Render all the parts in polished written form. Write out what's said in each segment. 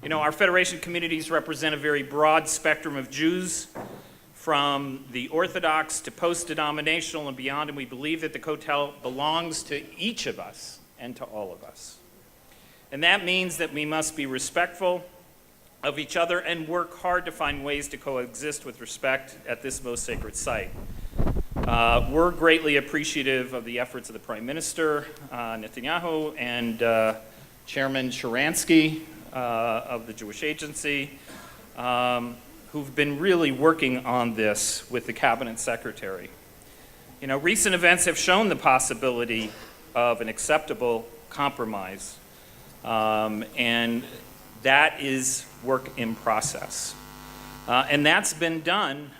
You know, our Federation communities represent a very broad spectrum of Jews, from the Orthodox to post-denominational and beyond, and we believe that the Kotel belongs to each of us and to all of us. And that means that we must be respectful of each other and work hard to find ways to coexist with respect at this most sacred site. We're greatly appreciative of the efforts of the Prime Minister, Netanyahu, and Chairman Sharansky of the Jewish Agency, who've been really working on this with the Cabinet Secretary. You know, recent events have shown the possibility of an acceptable compromise, and that is work in process. And that's been done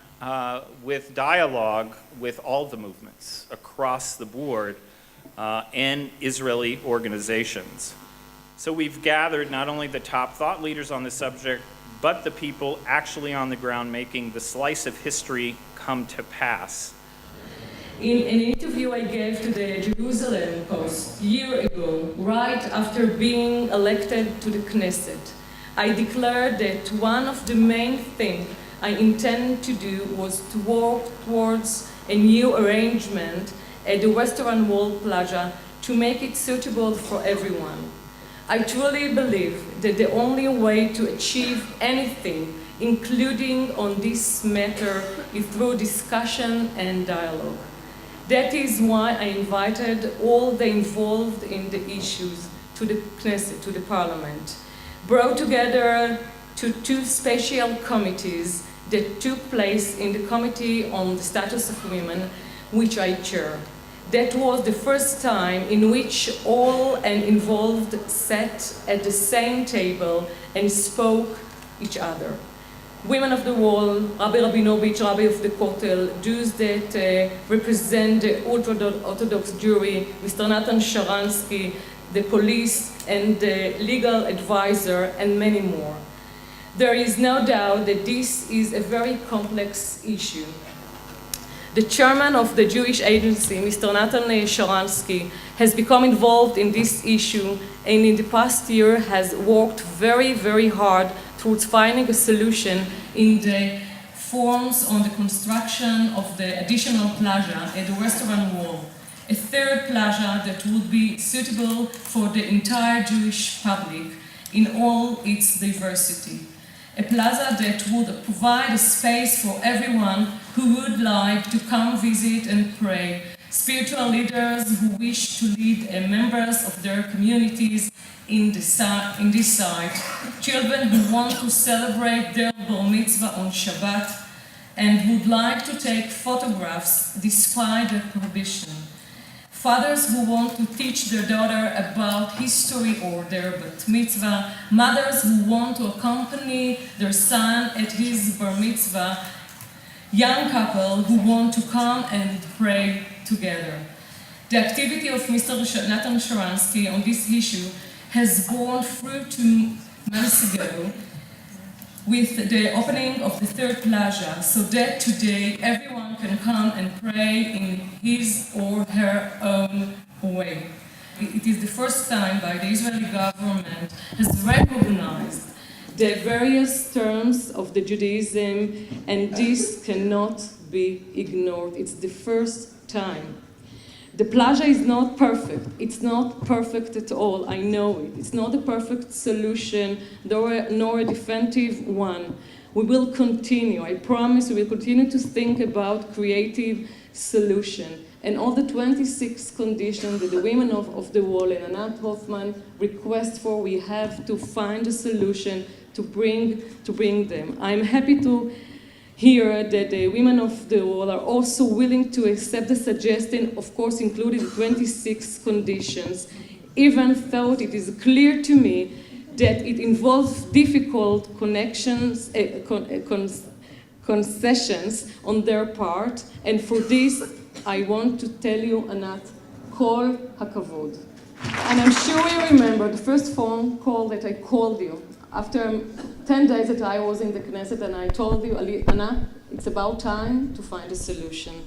with dialogue with all the movements across the board and Israeli organizations. So we've gathered not only the top thought leaders on the subject, but the people actually on the ground making the slice of history come to pass. In an interview I gave to the Jerusalem Post a year ago, right after being elected to the Knesset, I declared that one of the main things I intended to do was to work towards a new arrangement at the Western Wall Plaza to make it suitable for everyone. I truly believe that the only way to achieve anything, including on this matter, is through discussion and dialogue. That is why I invited all the involved in the issues to the Knesset, to the Parliament, brought together to two special committees that took place in the Committee on the Status of Women, which I chair. That was the first time in which all and involved sat at the same table and spoke each other. Women of the Wall, Rabbi Rabinovich, Rabbi of the Kotel, Jews that represent the ultra-Orthodox Jewry, Mr. Nathan Sharansky, the police and the legal advisor, and many more. There is no doubt that this is a very complex issue. The chairman of the Jewish Agency, Mr. Nathan Sharansky, has become involved in this issue and in the past year has worked very, very hard towards finding a solution in the forms on the construction of the additional plaza at the Western Wall, a third plaza that would be suitable for the entire Jewish public in all its diversity. A plaza that would provide a space for everyone who would like to come visit and pray, spiritual leaders who wish to lead members of their communities in this site, children who want to celebrate their bar mitzvah on Shabbat and would like to take photographs despite the prohibition. Fathers who want to teach their daughter about history or their bat mitzvah, mothers who want to accompany their son at his bar mitzvah, young couple who want to come and pray together. The activity of Mr. Nathan Sharansky on this issue has borne fruit 2 months ago with the opening of the third plaza, so that today everyone can come and pray in his or her own way. It is the first time by the Israeli government has recognized the various terms of the Judaism, and this cannot be ignored. It's the first time. The plaza is not perfect. It's not perfect at all. I know it. It's not a perfect solution, nor a definitive one. We will continue. I promise we will continue to think about creative solution. And all the 26 conditions that the women of the wall and Anat Hoffman request for, we have to find a solution to bring them. I'm happy to hear that the women of the wall are also willing to accept the suggestion, of course including the 26 conditions, even though it is clear to me that it involves difficult concessions on their part, and for this I want to tell you, Anat, kol hakavod. And I'm sure you remember the first phone call that I called you after 10 days that I was in the Knesset, and I told you, Anna, it's about time to find a solution.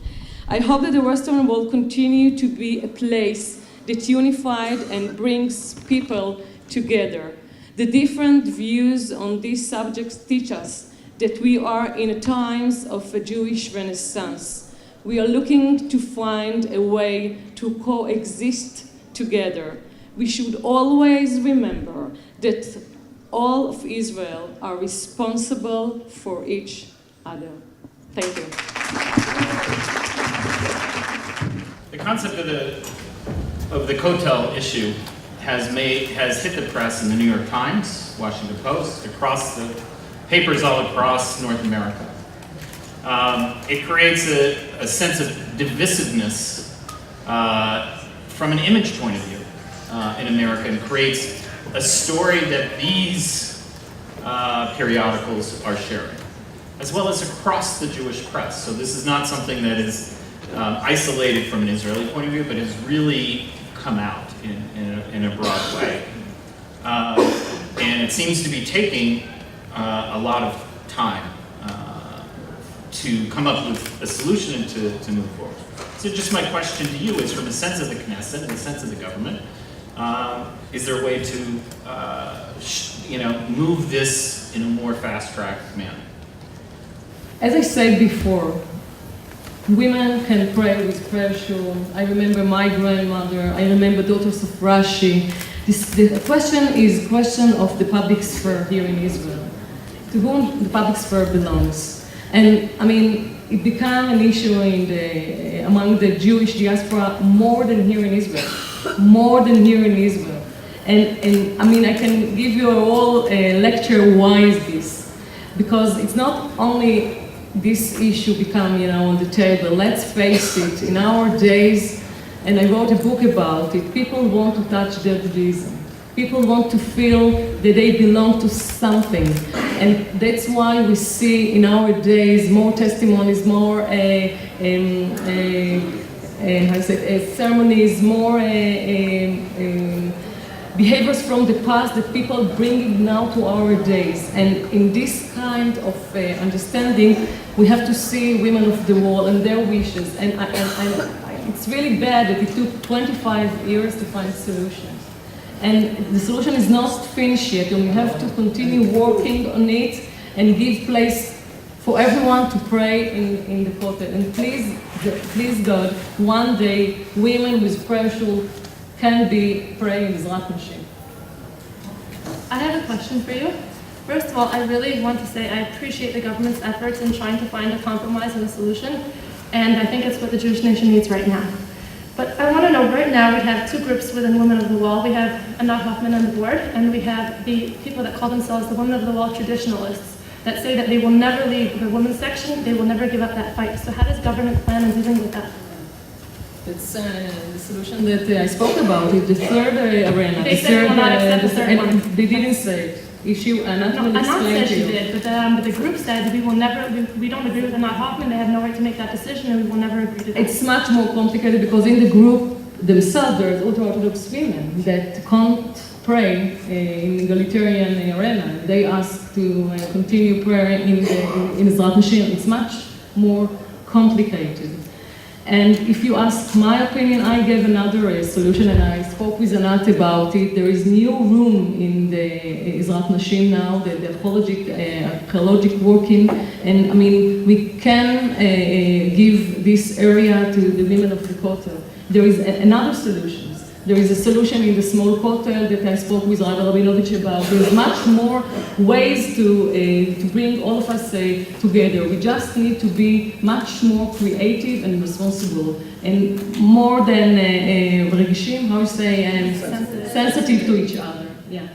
I hope that the Western Wall continue to be a place that unifies and brings people together. The different views on these subjects teach us that we are in a times of a Jewish renaissance. We are looking to find a way to coexist together. We should always remember that all of Israel are responsible for each other. Thank you. The concept of the Kotel issue has hit the press in the New York Times, Washington Post, across the papers all across North America. It creates a sense of divisiveness from an image point of view in America, and creates a story that these periodicals are sharing, as well as across the Jewish press. So this is not something that is isolated from an Israeli point of view, but has really come out in a broad way. And it seems to be taking a lot of time to come up with a solution and to move forward. So just my question to you is, from the sense of the Knesset and the sense of the government, is there a way to move this in a more fast-tracked manner? As I said before, women can pray with prayer shawl. I remember my grandmother. I remember daughters of Rashi. The question is question of the public sphere here in Israel, to whom the public sphere belongs. And I mean, it became an issue among the Jewish diaspora more than here in Israel, more than here in Israel. And I mean, I can give you a whole lecture why is this, because it's not only this issue become, on the table. Let's face it, in our days, and I wrote a book about it, people want to touch their Judaism. People want to feel that they belong to something. And that's why we see in our days more testimonies, more ceremonies, more behaviors from the past that people bring now to our days. And in this kind of understanding, we have to see women of the world and their wishes. And it's really bad that it took 25 years to find solutions. And the solution is not finished yet, and we have to continue working on it and give place for everyone to pray in the Kotel. And please God, one day women with prayer shawl can be praying in Mizrach Nashim. I have a question for you. First of all, I really want to say I appreciate the government's efforts in trying to find a compromise and a solution, and I think it's what the Jewish nation needs right now. But I want to know, right now we have two groups within Women of the Wall. We have Anat Hoffman on the board, and we have the people that call themselves the Women of the Wall traditionalists, that say that they will never leave the women's section, they will never give up that fight. So how does government plan on dealing with that? It's the solution that I spoke about, the third arena. They said they will not accept the third one. They didn't say it. Anat said she did, but the group said we don't agree with Anat Hoffman, they have no right to make that decision, and we will never agree to that. It's much more complicated because in the group themselves, there's ultra-Orthodox women that can't pray in egalitarian arena. They ask to continue prayer in Mizrach Nashim. It's much more complicated. And if you ask my opinion, I gave another solution, and I spoke with Anat about it. There is new room in the Mizrach Nashim now, the archaeologic working, and I mean, we can give this area to the women of the Kotel. There is another solution. There is a solution in the small Kotel that I spoke with Rabbi Rabinovich about. There's much more ways to bring all of us together. We just need to be much more creative and responsible, and more than regishim, how you say, sensitive to each other. Yeah,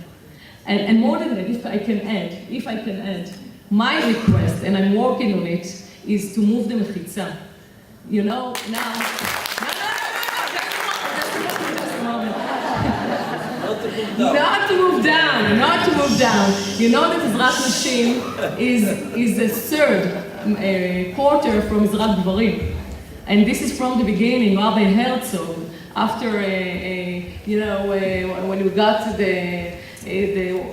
and more than that, if I can add, my request, and I'm working on it, is to move the mechitza. Now. Not to move down. You know that Mizrach Nashim is a third quarter from Mizrach Gvarim. And this is from the beginning. Rabbi Herzog, after, when we got to the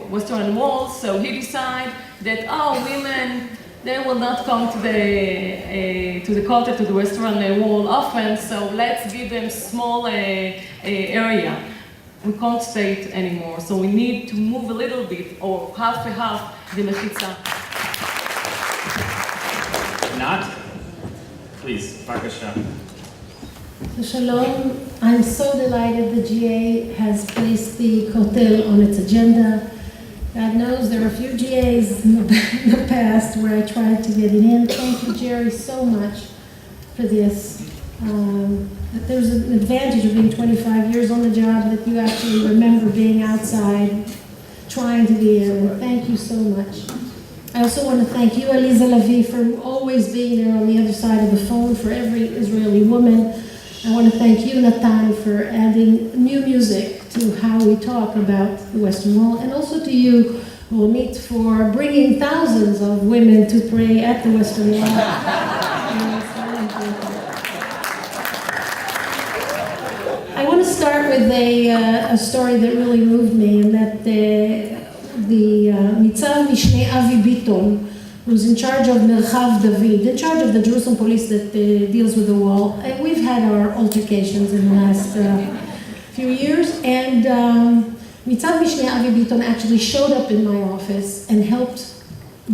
Western Wall, so he decided that, women, they will not come to the Kotel, to the Western Wall often, so let's give them small area. we can't stay it anymore. So we need to move a little bit, or half a half, במחיצה. Not? Please, Bakasha. So Shalom, I'm so delighted the GA has placed the Kotel on its agenda. God knows there are a few GAs in the past where I tried to get it in. Thank you, Jerry, so much for this. There's an advantage of being 25 years on the job that you actually remember being outside, trying to be there, and thank you so much. I also want to thank you, Aliza Lavi, for always being there on the other side of the phone for every Israeli woman. I want to thank you, Natan, for adding new music to how we talk about the Western Wall, and also to you, Ronit, for bringing thousands of women to pray at the Western Wall. I want to start with a story that really moved me, and that the Nitzav Mishne Avi Biton, who's in charge of Merchav David, in charge of the Jerusalem police that deals with the wall. And we've had our altercations in the last few years, and Nitzav Mishne Avi Biton actually showed up in my office and helped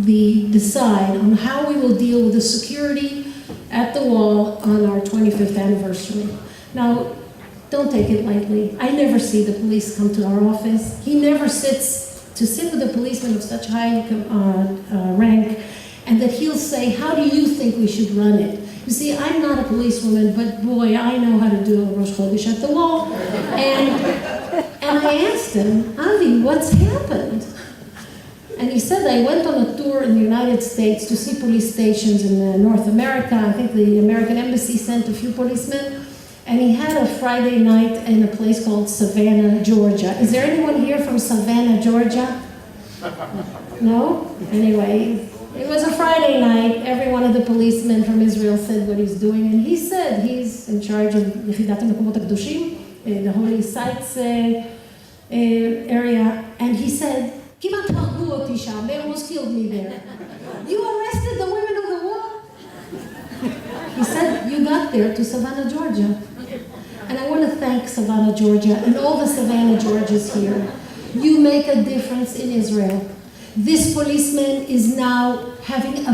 decide on how we will deal with the security at the wall on our 25th anniversary. Now, don't take it lightly. I never see the police come to our office. He never sits to sit with a policeman of such high rank, and that he'll say, how do you think we should run it? You see, I'm not a policewoman, but boy, I know how to do a Rosh Chodesh at the wall. And I asked him, Avi, what's happened? And he said, I went on a tour in the United States to see police stations in North America. I think the American Embassy sent a few policemen. And he had a Friday night in a place called Savannah, Georgia. Is there anyone here from Savannah, Georgia? No? Anyway, it was a Friday night. Every one of the policemen from Israel said what he's doing. And he said he's in charge of Yechidat HaMekomot HaKadoshim, the Holy Sites area. And he said, Kimat hargu oti sham. They almost killed me there. You arrested the women of the wall? He said, you got there to Savannah, Georgia. And I want to thank Savannah, Georgia, and all the Savannah Georgias here. You make a difference in Israel. This policeman is now having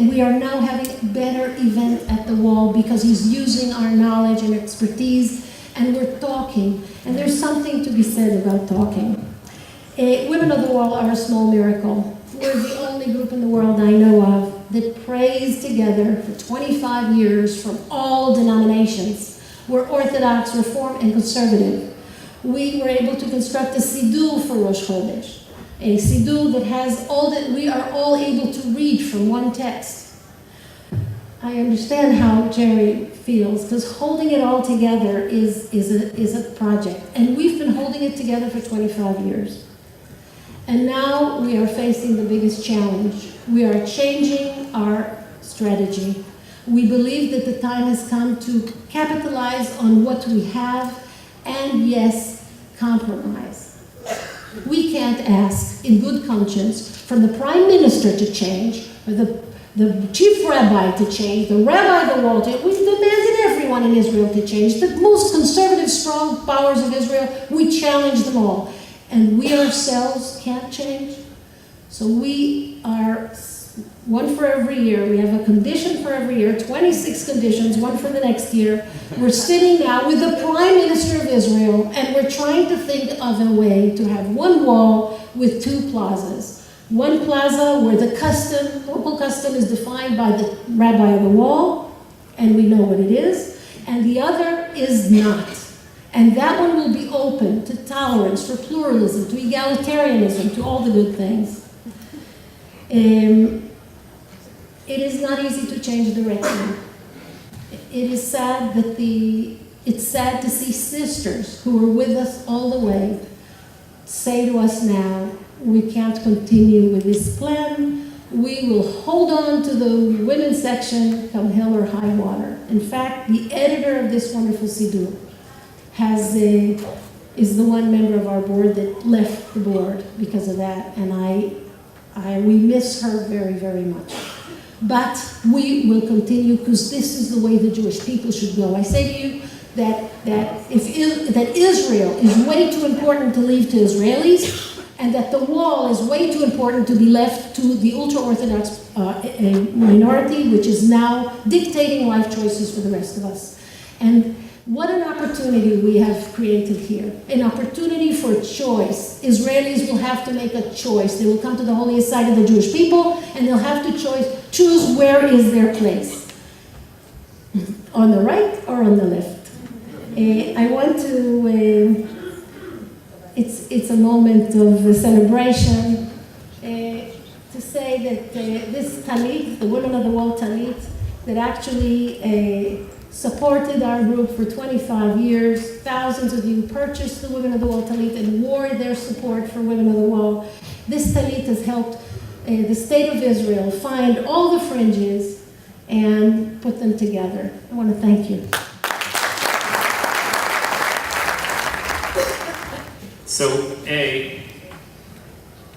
we are now having a better event at the wall because he's using our knowledge and expertise, and we're talking. And there's something to be said about talking. Women of the Wall are a small miracle. We're the only group in the world I know of that prays together for 25 years from all denominations. We're Orthodox, Reform, and Conservative. We were able to construct a Siddur for Rosh Chodesh, a Siddur that has all that we are all able to read from one text. I understand how Jerry feels, because holding it all together is a project. And we've been holding it together for 25 years. And now we are facing the biggest challenge. We are changing our strategy. We believe that the time has come to capitalize on what we have and, yes, compromise. We can't ask in good conscience from the prime minister to change, or the chief rabbi to change, the rabbi of the wall to change. We've demanded everyone in Israel to change. The most conservative, strong powers of Israel, we challenge them all. And we ourselves can't change. So we are one for every year. We have a condition for every year, 26 conditions, one for the next year. We're sitting now with the Prime Minister of Israel, and we're trying to think of a way to have one wall with two plazas. One plaza where the local custom is defined by the rabbi of the wall, and we know what it is, and the other is not. And that one will be open to tolerance, for pluralism, to egalitarianism, to all the good things. It is not easy to change direction. It is sad that it's sad to see sisters who were with us all the way say to us now, we can't continue with this plan. We will hold on to the women's section come hell or high water. In fact, the editor of this wonderful Siddur is the one member of our board that left the board because of that, and we miss her very, very much. But we will continue because this is the way the Jewish people should go. I say to you, that Israel is way too important to leave to Israelis, and that the wall is way too important to be left to the ultra-Orthodox minority, which is now dictating life choices for the rest of us. And what an opportunity we have created here. An opportunity for choice. Israelis will have to make a choice. They will come to the holiest site of the Jewish people, and they'll have to choose where is their place. On the right or on the left? I want to, it's a moment of celebration to say that this talit, the Women of the Wall talit, that actually supported our group for 25 years. Thousands of you purchased the Women of the Wall talit and wore their support for Women of the Wall. This talit has helped the state of Israel find all the fringes and put them together. I want to thank you. So,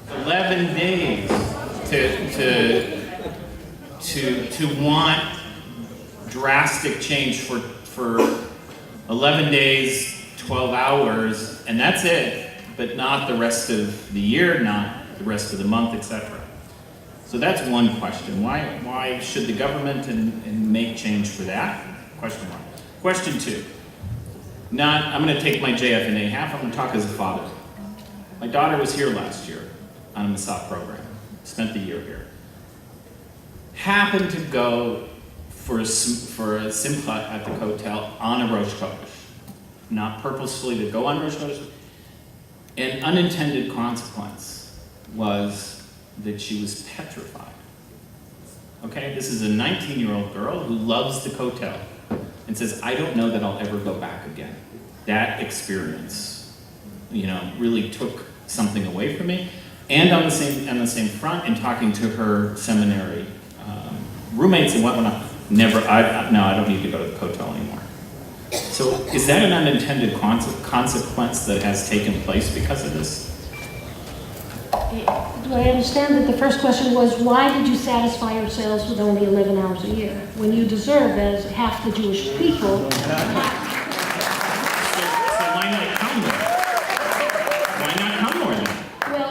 11 days to want drastic change for 11 days, 12 hours, and that's it, but not the rest of the year, not the rest of the month, etc. So that's one question. Why should the government and make change for that? Question one. Question two. I'm going to take my JF&A half. I'm going to talk as a father. My daughter was here last year on a Masat program. Spent the year here. Happened to go for a simcha at the Kotel on a Rosh Chodesh. Not purposefully to go on Rosh Chodesh. An unintended consequence was that she was petrified. Okay, this is a 19-year-old girl who loves the Kotel and says, I don't know that I'll ever go back again. That experience, really took something away from me. And on the same front, in talking to her seminary roommates and whatnot, I don't need to go to the Kotel anymore. So is that an unintended consequence that has taken place because of this? Do I understand that the first question was, why did you satisfy yourselves with only 11 hours a year, when you deserve, as half the Jewish people, So why not come more? Why not come more then? Well,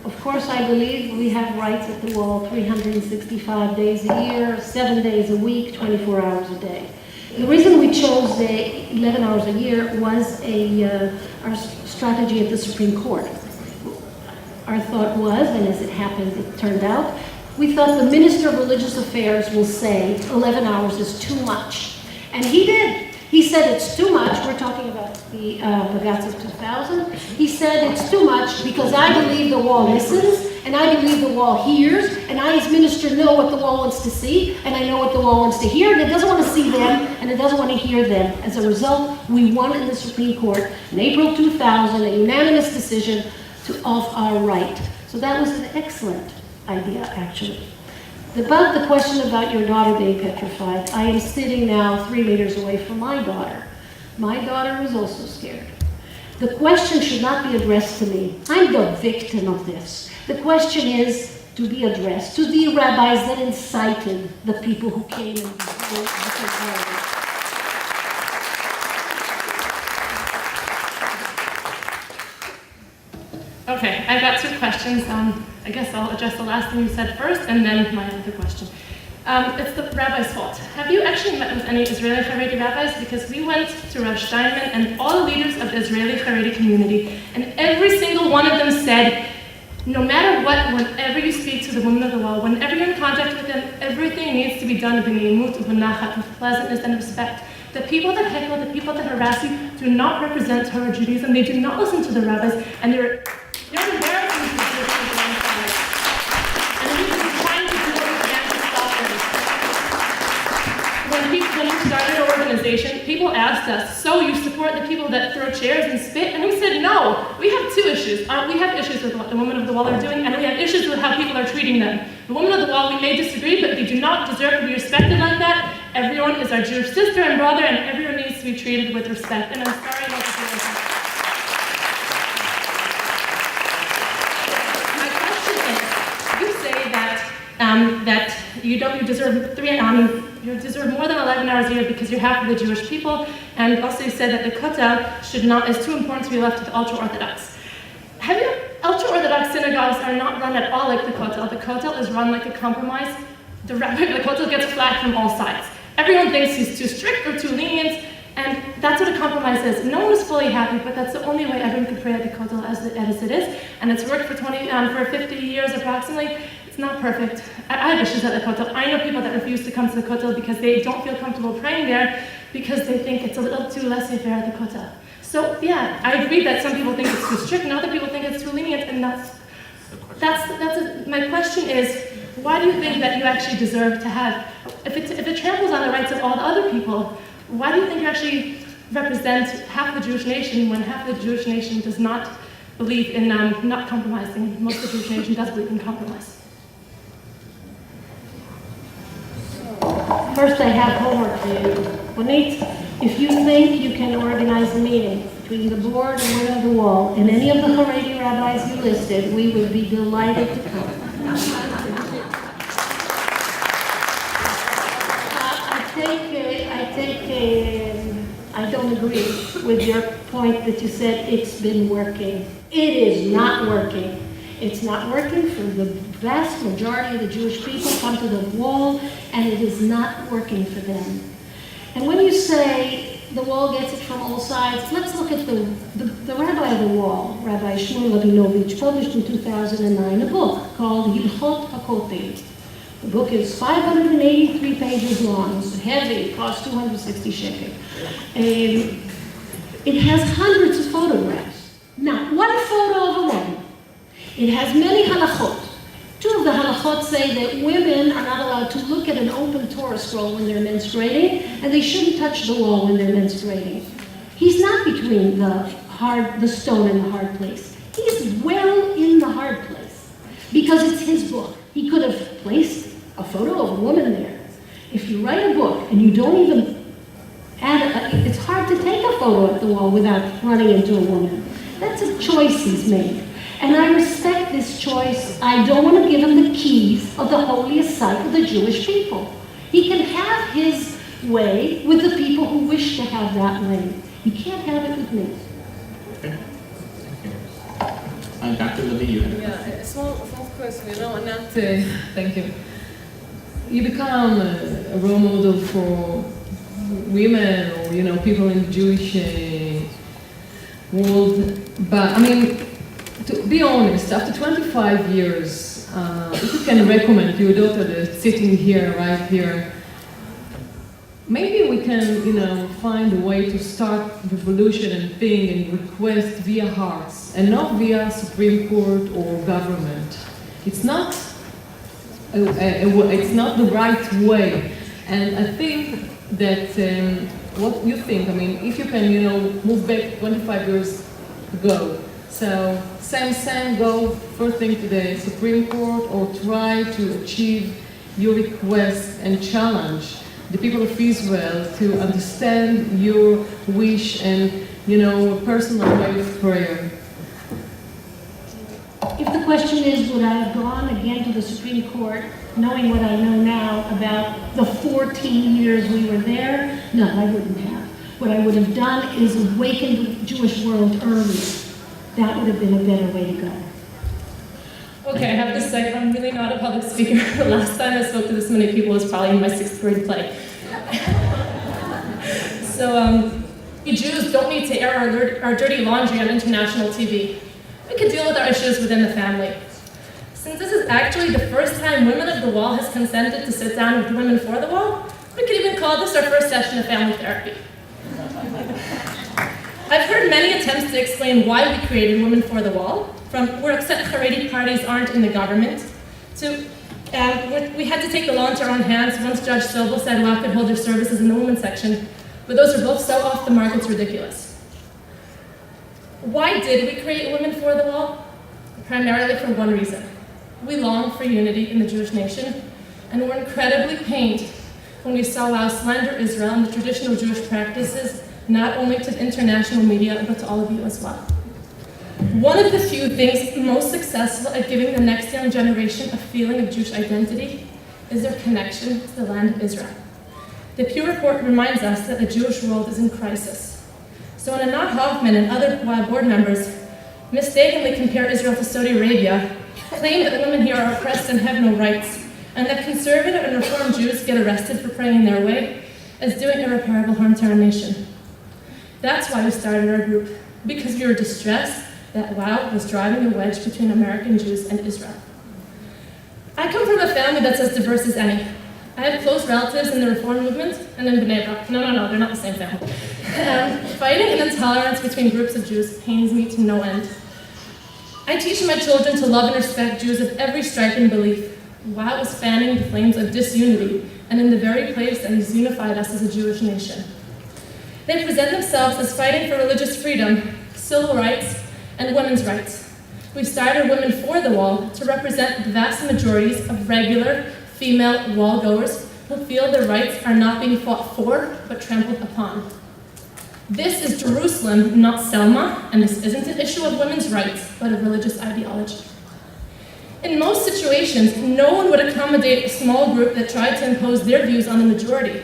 of course I believe we have rights at the wall 365 days a year, 7 days a week, 24 hours a day. The reason we chose the 11 hours a year was our strategy at the Supreme Court. Our thought was, and as it happened, it turned out, we thought the Minister of Religious Affairs will say 11 hours is too much. And he did. He said it's too much. We're talking about the Bagatz of 2000. He said it's too much because I believe the wall listens, and I believe the wall hears, and I as minister know what the wall wants to see, and I know what the wall wants to hear, and it doesn't want to see them, and it doesn't want to hear them. As a result, we won in the Supreme Court in April 2000, a unanimous decision of our right. So that was an excellent idea, actually. About the question about your daughter being petrified, I am sitting now 3 meters away from my daughter. My daughter is also scared. The question should not be addressed to me. I'm the victim of this. The question is to be addressed to the rabbis that incited the people who came and Okay, I've got 2 questions. I guess I'll address the last thing you said first, and then my other question. It's the rabbi's fault. Have you actually met with any Israeli Haredi rabbis? Because we went to Rav Steinman and all the leaders of the Israeli Haredi community, and every single one of them said, no matter what, whenever you speak to the women of the wall, whenever you're in contact with them, everything needs to be done b'neimut, b'nachat, with pleasantness and respect. The people that heckle, the people that harass you, do not represent Torah Judaism. They do not listen to the rabbis, and they're embarrassing to the Jewish. And we've been trying to do what we can to stop them. When we started our organization, people asked us, so you support the people that throw chairs and spit? And we said, no. We have 2 issues. We have issues with what the women of the wall are doing, and we have issues with how people are treating them. The women of the wall, we may disagree, but they do not deserve to be respected like that. Everyone is our Jewish sister and brother, and everyone needs to be treated with respect. And I'm sorry about the situation. My question is, you say that you deserve you deserve more than 11 hours a year because you're half of the Jewish people. And also you said that the Kotel is too important to be left to the ultra-Orthodox. Ultra-Orthodox synagogues are not run at all like the Kotel. The Kotel is run like a compromise. The Kotel gets flagged from all sides. Everyone thinks he's too strict or too lenient, and that's what a compromise is. No one is fully happy, but that's the only way everyone can pray at the Kotel as it is. And it's worked for 50 years approximately. It's not perfect. I have issues at the Kotel. I know people that refuse to come to the Kotel because they don't feel comfortable praying there because they think it's a little too laissez-faire at the Kotel. So yeah, I agree that some people think it's too strict and other people think it's too lenient, and my question is, why do you think that you actually deserve to have, if it tramples on the rights of all the other people, why do you think you actually represent half the Jewish nation when half the Jewish nation does not believe in not compromising? Most of the Jewish nation does believe in compromise. First, I have homework for you. Bonit, if you think you can organize a meeting between the board and Women of the Wall and any of the Haredi rabbis you listed, we would be delighted to come. I don't agree with your point that you said it's been working. It is not working. It's not working for the vast majority of the Jewish people come to the wall, and it is not working for them. And when you say the wall gets it from all sides, let's look at the rabbi of the wall, Rabbi Shmuel Rabinovich, published in 2009 a book called Hilchot HaKotel. The book is 583 pages long. It's heavy. It costs 260 shekel. It has hundreds of photographs. Not one photo of a woman. It has many halachot. Two of the halachot say that women are not allowed to look at an open Torah scroll when they're menstruating, and they shouldn't touch the wall when they're menstruating. He's not between the stone and the hard place. He's well in the hard place because it's his book. He could have placed a photo of a woman there. If you write a book and you don't even add it's hard to take a photo at the wall without running into a woman. That's a choice he's made. And I respect this choice. I don't want to give him the keys of the holiest site of the Jewish people. He can have his way with the people who wish to have that way. He can't have it with me. Okay. Thank you. Dr. Levy, you have a small question, Anat, thank you. You become a role model for women or, people in the Jewish world. But, to be honest, after 25 years, if you can recommend to your daughter that's sitting here, right here, maybe we can, find a way to start revolution and think and request via hearts and not via Supreme Court or government. It's not the right way. And I think that what you think, if you can, move back 25 years ago. So same, go first thing to the Supreme Court or try to achieve your request and challenge the people of Israel to understand your wish and, a personal way of prayer. If the question is, would I have gone again to the Supreme Court, knowing what I know now about the 14 years we were there? No, I wouldn't have. What I would have done is awakened the Jewish world earlier. That would have been a better way to go. Okay, I have to say, I'm really not a public speaker. The last time I spoke to this many people was probably in my 6th grade play. So, we Jews don't need to air our dirty laundry on international TV. We can deal with our issues within the family. Since this is actually the first time Women of the Wall has consented to sit down with Women for the Wall, we could even call this our first session of family therapy. I've heard many attempts to explain why we created Women for the Wall, from we're upset Haredi parties aren't in the government, to we had to take the law into our own hands once Judge Sobel said WAC could hold their services in the women's section, but those are both so off the mark it's ridiculous. Why did we create Women for the Wall? Primarily for one reason. We long for unity in the Jewish nation, and we're incredibly pained when we saw how slander Israel and the traditional Jewish practices not only to the international media, but to all of you as well. One of the few things most successful at giving the next young generation a feeling of Jewish identity is their connection to the land of Israel. The Pew Report reminds us that the Jewish world is in crisis. So when Anat Hoffman and other board members mistakenly compare Israel to Saudi Arabia, claim that women here are oppressed and have no rights, and that conservative and reform Jews get arrested for praying their way, is doing irreparable harm to our nation. That's why we started our group, because we were distressed that WOW was driving a wedge between American Jews and Israel. I come from a family that's as diverse as any. I have close relatives in the Reform movement and in Bnei Brak. No, they're not the same family. Fighting and intolerance between groups of Jews pains me to no end. I teach my children to love and respect Jews of every stripe and belief. WOW is fanning the flames of disunity, and in the very place that has unified us as a Jewish nation. They present themselves as fighting for religious freedom, civil rights, and women's rights. We started Women for the Wall to represent the vast majorities of regular female wall-goers who feel their rights are not being fought for, but trampled upon. This is Jerusalem, not Selma, and this isn't an issue of women's rights, but of religious ideology. In most situations, no one would accommodate a small group that tried to impose their views on the majority.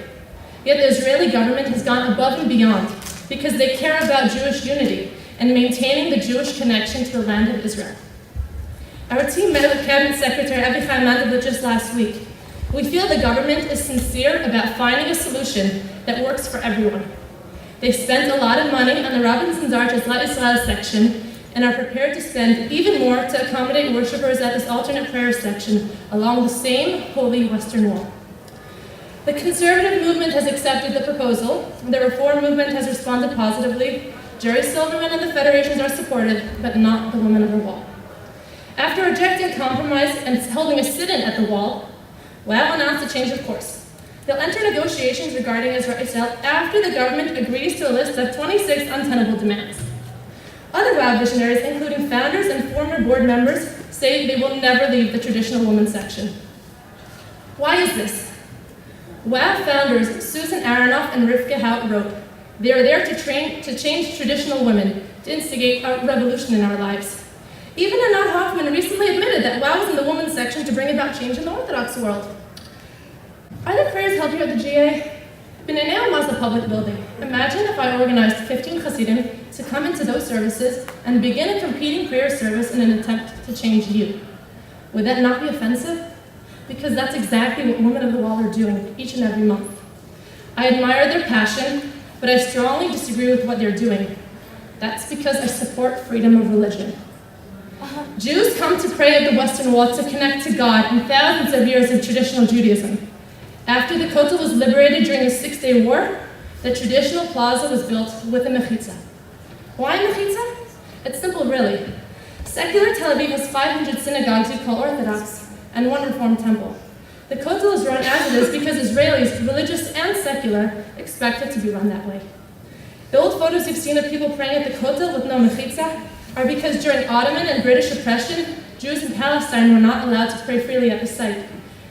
Yet the Israeli government has gone above and beyond because they care about Jewish unity and maintaining the Jewish connection to the land of Israel. Our team met with Cabinet Secretary Avichai Mandelblit just last week. We feel the government is sincere about finding a solution that works for everyone. They spent a lot of money on the Robinson's Arches La Israel section and are prepared to spend even more to accommodate worshipers at this alternate prayer section along the same holy Western Wall. The conservative movement has accepted the proposal. The reform movement has responded positively. Jerry Silverman and the federations are supportive, but not the Women of the Wall. After rejecting compromise and holding a sit-in at the wall, WOW announced a change of course. They'll enter negotiations regarding Israel after the government agrees to a list of 26 untenable demands. Other WOW visionaries, including founders and former board members, say they will never leave the traditional women's section. Why is this? WOW founders Susan Aronoff and Rivka Hout wrote, "They are there to change traditional women, to instigate a revolution in our lives." Even Anat Hoffman recently admitted that WOW was in the women's section to bring about change in the Orthodox world. Are the prayers held here at the GA? B'nai Ne'am is a public building. Imagine if I organized 15 Hasidim to come into those services and begin a competing prayer service in an attempt to change you. Would that not be offensive? Because that's exactly what Women of the Wall are doing each and every month. I admire their passion, but I strongly disagree with what they're doing. That's because I support freedom of religion. Jews come to pray at the Western Wall to connect to God in thousands of years of traditional Judaism. After the Kotel was liberated during the Six-Day War, the traditional plaza was built with a mechitza. Why a mechitza? It's simple, really. Secular Tel Aviv has 500 synagogues we call Orthodox, and one Reform temple. The Kotel is run as it is because Israelis, religious and secular, expect it to be run that way. The old photos you've seen of people praying at the Kotel with no mechitza are because during Ottoman and British oppression, Jews in Palestine were not allowed to pray freely at the site.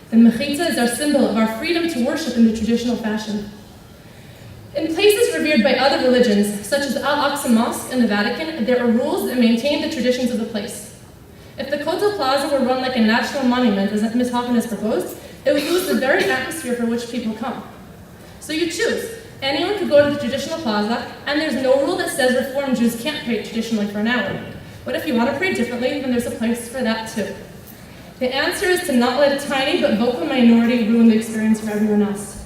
The mechitza is our symbol of our freedom to worship in the traditional fashion. In places revered by other religions, such as the Al-Aqsa Mosque in the Vatican, there are rules that maintain the traditions of the place. If the Kotel Plaza were run like a national monument, as Ms. Hoffman has proposed, it would lose the very atmosphere for which people come. So you choose. Anyone could go to the traditional plaza, and there's no rule that says Reform Jews can't pray traditionally for an hour. But if you want to pray differently, then there's a place for that too. The answer is to not let a tiny but vocal minority ruin the experience for everyone else.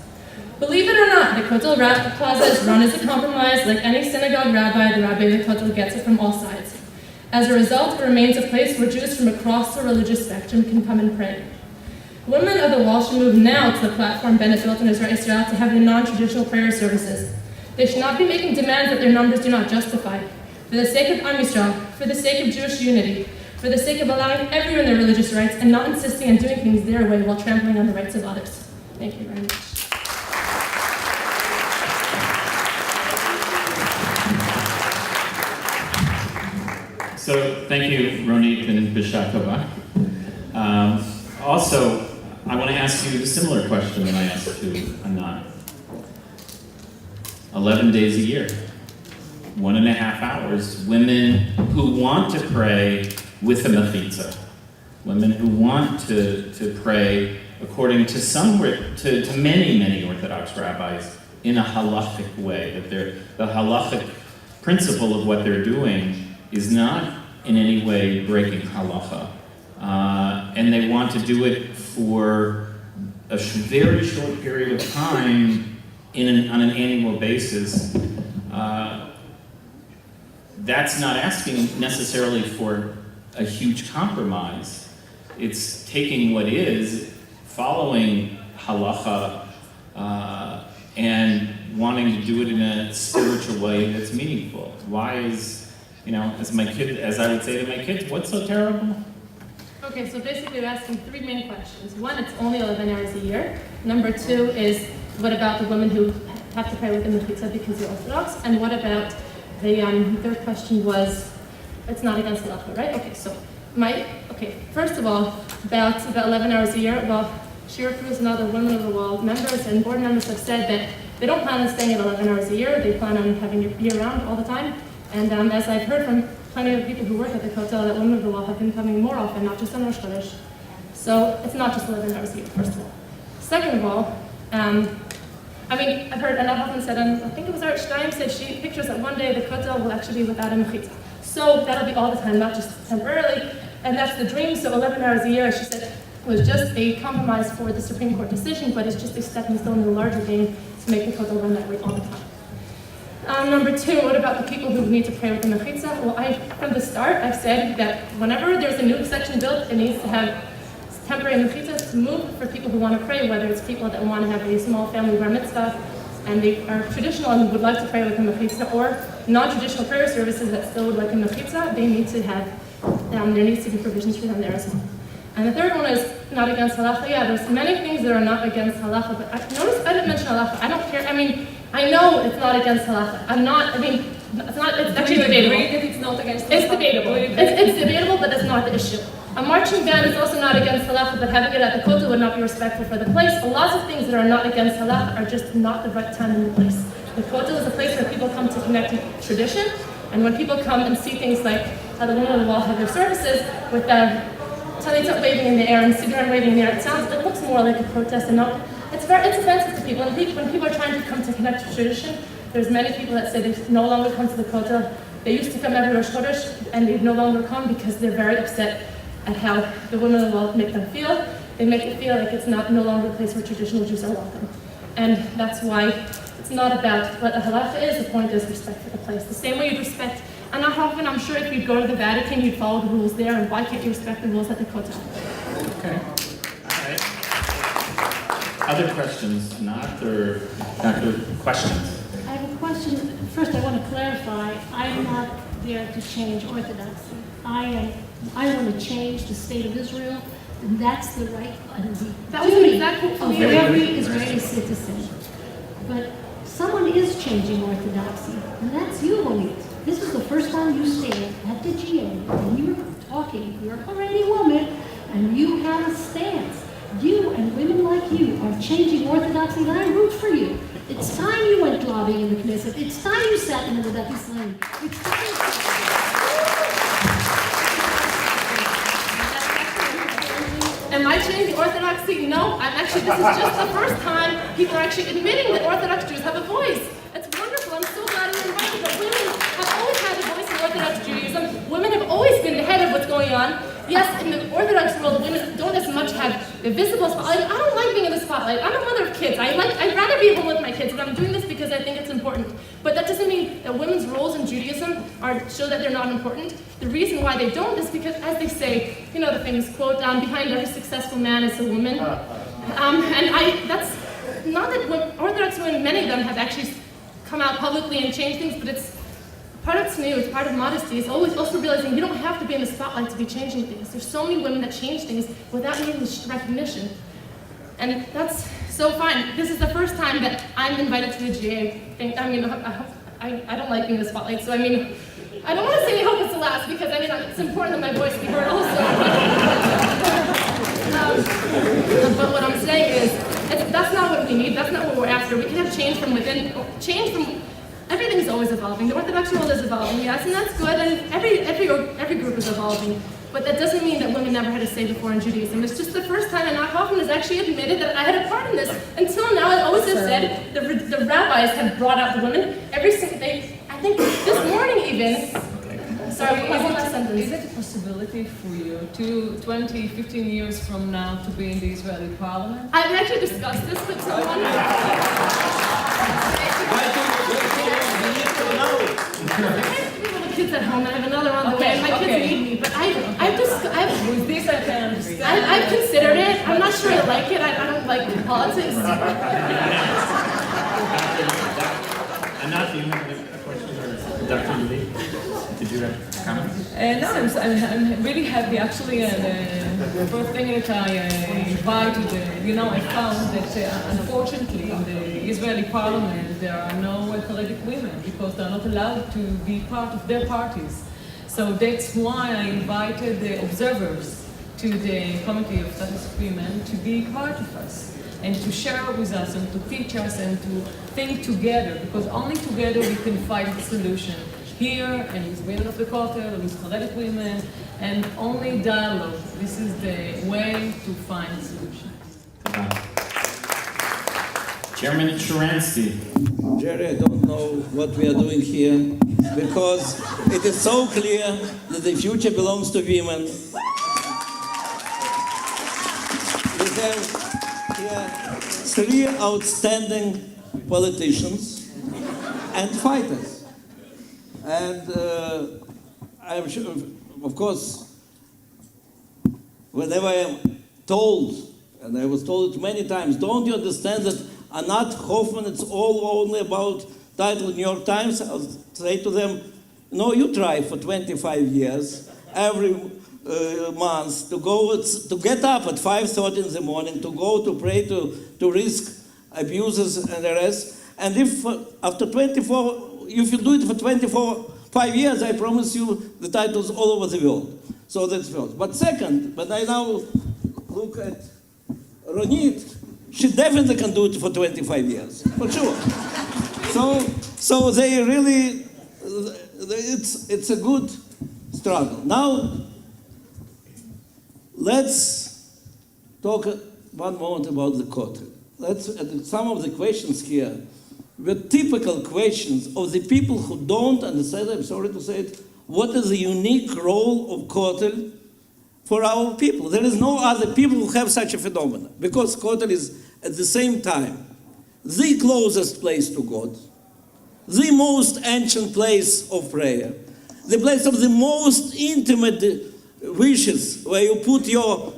Believe it or not, the Kotel Plaza is run as a compromise. Like any synagogue rabbi, the Rabbi of the Kotel gets it from all sides. As a result, it remains a place where Jews from across the religious spectrum can come and pray. Women of the Wall should move now to the platform Bennett built in Israel to have the non-traditional prayer services. They should not be making demands that their numbers do not justify. For the sake of Am Yisrael, for the sake of Jewish unity, for the sake of allowing everyone their religious rights and not insisting on doing things their way while trampling on the rights of others. Thank you very much. So thank you, Ronit and Bishakova. Also, I want to ask you a similar question that I asked to Anat. 11 days a year, 1.5 hours, women who want to pray with a mechitza, women who want to pray according to to many Orthodox rabbis, in a halachic way, that the halachic principle of what they're doing is not in any way breaking halacha. And they want to do it for a very short period of time on an annual basis. That's not asking necessarily for a huge compromise. It's taking what is, following halacha, and wanting to do it in a spiritual way that's meaningful. Why is, as I would say to my kids, what's so terrible? Okay, so basically we're asking three main questions. One, it's only 11 hours a year. Number two is, what about the women who have to pray within the Mechitza because they're Orthodox? And what about the third question was, it's not against halacha, right? Okay, so first of all, about the 11 hours a year, well, Shira Cruz and other Women of the Wall members and board members have said that they don't plan on staying at 11 hours a year. They plan on having it year-round all the time. And as I've heard from plenty of people who work at the Kotel, that Women of the Wall have been coming more often, not just on Rosh Chodesh. So it's not just 11 hours a year, first of all. Second of all, I've heard Anna Hoffman said, and I think it was Art Stein said, she pictures that one day the Kotel will actually be without a Mechitza. So that'll be all the time, not just temporarily. And that's the dream. So 11 hours a year, she said, was just a compromise for the Supreme Court decision, but it's just a stepping stone in the larger game to make the Kotel run that way all the time. Number two, what about the people who need to pray with the Mechitza? Well, from the start, I've said that whenever there's a new section built, it needs to have temporary Mechitzas to move for people who want to pray, whether it's people that want to have a small family bar mitzvah, and they are traditional and would like to pray with the Mechitza, or non-traditional prayer services that still would like a Mechitza, they need to have, there needs to be provisions for them there as well. And the third one is not against halacha. Yeah, there's many things that are not against halacha, but notice I didn't mention halacha. I don't care. I know it's not against halacha. It's actually debatable. It's not against It's debatable. It's debatable, but that's not the issue. A marching band is also not against halacha, but having it at the Kotel would not be respectful for the place. Lots of things that are not against halacha are just not the right time and the place. The Kotel is a place where people come to connect to tradition, and when people come and see things like how the Women of the Wall have their services with their talitot waving in the air and sidran waving in the air, it looks more like a protest and not. It's offensive to people. And when people are trying to come to connect to tradition, there's many people that say they no longer come to the Kotel. They used to come every Rosh Chodesh, and they no longer come because they're very upset at how the Women of the Wall make them feel. They make it feel like it's no longer a place where traditional Jews are welcome. And that's why it's not about what the halacha is. The point is respect for the place. The same way you'd respect Anna Hoffman, I'm sure if you'd go to the Vatican, you'd follow the rules there, and why can't you respect the rules at the Kotel? Okay. All right. Other questions? Not or Dr. Questions? I have a question. First, I want to clarify. I'm not there to change orthodoxy. I want to change the state of Israel, and that's the right and the That was duty exactly of every Israeli citizen. But someone is changing orthodoxy, and that's you, Monique. This is the first time you stand at the GA, and you're talking. You're already a woman, and you have a stance. You and women like you are changing orthodoxy, and I root for you. It's time you went lobbying in the Knesset. It's time you sat in the Dati Lane. It's Am I changing orthodoxy? No, this is just the first time people are actually admitting that Orthodox Jews have a voice. It's wonderful. I'm so glad I'm invited. But women have always had a voice in Orthodox Judaism. Women have always been the head of what's going on. Yes, in the Orthodox world, women don't as much have the visible spotlight. I don't like being in the spotlight. I'm a mother of kids. I'd rather be home with my kids, but I'm doing this because I think it's important. But that doesn't mean that women's roles in Judaism show that they're not important. The reason why they don't is because, as they say, the famous quote, behind every successful man is a woman. That's not that Orthodox women, many of them have actually come out publicly and changed things, but it's part of tzniut, part of modesty, is always also realizing you don't have to be in the spotlight to be changing things. There's so many women that change things without needing the recognition. And that's so fine. This is the first time that I'm invited to the GA thing. I don't like being in the spotlight, so I don't want to say I hope it's the last, because it's important that my voice be heard also. But what I'm saying is, that's not what we need, that's not what we're after. We can have change from within, everything's always evolving. The Orthodox world is evolving, yes, and that's good, and every group is evolving. But that doesn't mean that women never had a say before in Judaism. It's just the first time Anat Hoffman has actually admitted that I had a part in this. Until now, I always have said the rabbis have brought out the women every single day. I think this morning even. Sorry, what was the last sentence? Is it a possibility for you to 20, 15 years from now to be in the Israeli parliament? I've actually discussed this with someone. I have little kids at home, and I have another on the way, and my kids need me. But With this I can understand. I've considered it. I'm not sure I like it. I don't like politics. Anat, do you have a question? Or Dr. Lee, did you have a comment? No, I'm really happy. Actually, the first thing that I invited, I found that unfortunately in the Israeli parliament there are no Hasidic women because they're not allowed to be part of their parties. So that's why I invited the observers to the Committee of Status Women to be part of us and to share with us and to teach us and to think together, because only together we can find the solution. Here and with women of the Kotel and with Hasidic women, and only dialogue. This is the way to find solutions. Chairman Sharansky. Jerry, I don't know what we are doing here because it is so clear that the future belongs to women. We have here 3 outstanding politicians and fighters. And I'm sure, of course, whenever I am told, and I was told it many times, don't you understand that Anat Hoffman, it's all only about title New York Times? I'll say to them, no, you try for 25 years, every month, to go, to get up at 5:30 in the morning, to go to pray, to risk abuses and arrests. And if after 24, if you do it for 5 years, I promise you the titles all over the world. So that's first. But second, but I now look at Ronit, she definitely can do it for 25 years, for sure. So they really, it's a good struggle. Now, let's talk one moment about the Kotel. Some of the questions here were typical questions of the people who don't understand, I'm sorry to say it, what is the unique role of Kotel for our people. There is no other people who have such a phenomenon, because Kotel is at the same time the closest place to God, the most ancient place of prayer, the place of the most intimate wishes, where you put your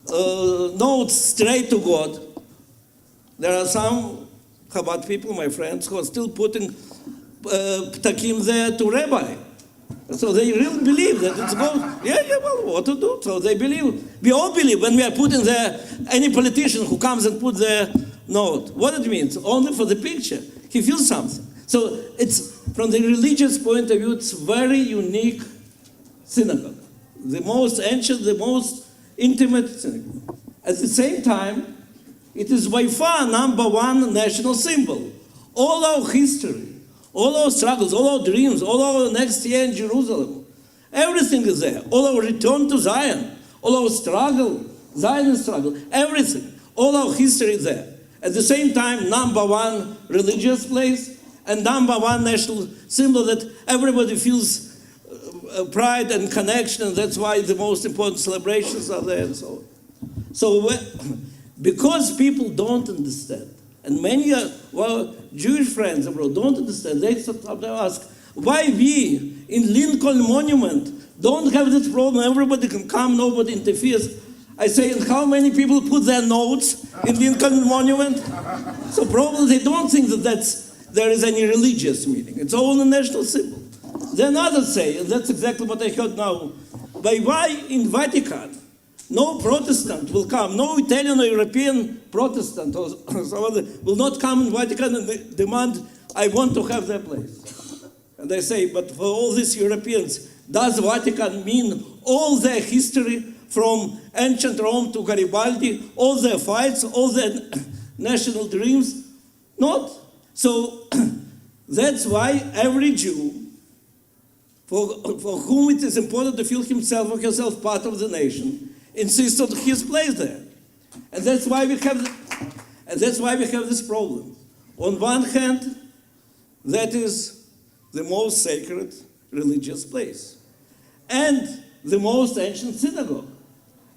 notes straight to God. There are some Chabad people, my friends, who are still putting ptakim there to rabbi. So they really believe that it's God. Well, what to do? So they believe. We all believe when we are putting there, any politician who comes and puts their note. What it means? Only for the picture. He feels something. So it's, from the religious point of view, it's very unique synagogue. The most ancient, the most intimate synagogue. At the same time, it is by far #1 national symbol. All our history, all our struggles, all our dreams, all our next year in Jerusalem, everything is there. All our return to Zion, all our struggle, Zionist struggle, everything, all our history is there. At the same time, #1 religious place and #1 national symbol that everybody feels pride and connection, and that's why the most important celebrations are there and so on. So because people don't understand, and many Jewish friends abroad don't understand, they sometimes ask, why we in Lincoln Monument don't have this problem, everybody can come, nobody interferes. I say, and how many people put their notes in Lincoln Monument? So probably they don't think that there is any religious meaning. It's all a national symbol. Then others say, and that's exactly what I heard now, why in Vatican no Protestant will come, no Italian or European Protestant or some other will not come in Vatican and demand, I want to have their place. And I say, but for all these Europeans, does Vatican mean all their history from ancient Rome to Garibaldi, all their fights, all their national dreams? Not. So that's why every Jew for whom it is important to feel himself or herself part of the nation, insists on his place there. And that's why we have this problem. On one hand, that is the most sacred religious place, and the most ancient synagogue.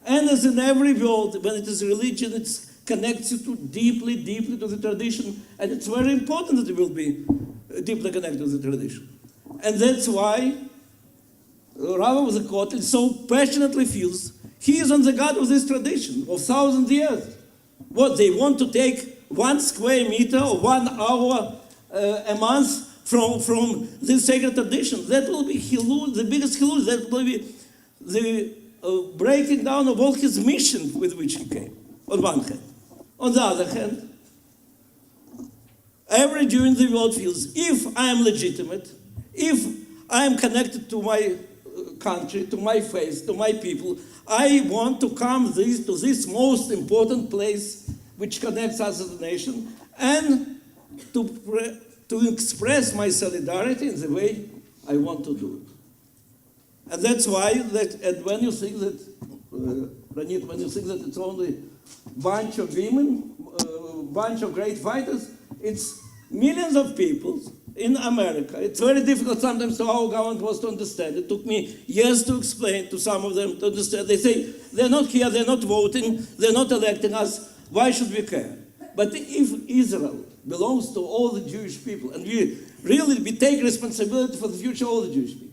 And as in every world, when it is religion, it connects you to deeply, deeply to the tradition, and it's very important that it will be deeply connected to the tradition. And that's why Rav of the Kotel so passionately feels he is on the guard of this tradition of 1,000 years. What, they want to take 1 square meter or 1 hour a month from this sacred tradition? That will be Hilul, the biggest Hilul. That will be the breaking down of all his mission with which he came, on one hand. On the other hand, every Jew in the world feels, if I am legitimate, if I am connected to my country, to my faith, to my people, I want to come to this most important place which connects us as a nation, and to express my solidarity in the way I want to do it. And that's why, and when you think that, Ranit, when you think that it's only bunch of women, bunch of great fighters, it's millions of people in America. It's very difficult sometimes to our government was to understand. It took me years to explain to some of them to understand. They say, they're not here, they're not voting, they're not electing us, why should we care? But if Israel belongs to all the Jewish people, and we take responsibility for the future of all the Jewish people,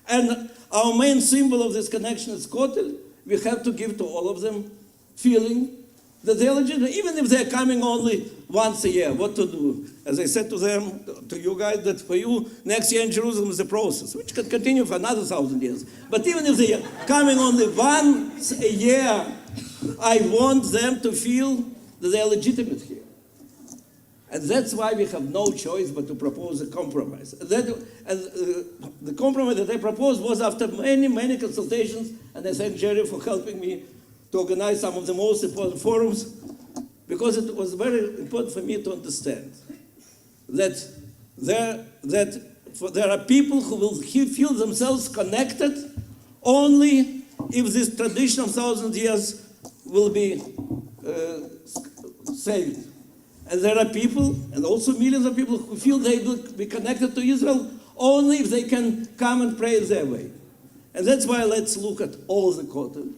and our main symbol of this connection is Kotel, we have to give to all of them feeling that they're legitimate, even if they're coming only once a year. What to do? As I said to them, to you guys, that for you, next year in Jerusalem is a process, which can continue for another 1,000 years. But even if they are coming only once a year, I want them to feel that they're legitimate here. And that's why we have no choice but to propose a compromise. The compromise that I proposed was after many, many consultations, and I thank Jerry for helping me to organize some of the most important forums, because it was very important for me to understand that there are people who will feel themselves connected only if this tradition of 1,000 years will be saved. And there are people, and also millions of people, who feel they will be connected to Israel only if they can come and pray their way. And that's why let's look at all the Kotel.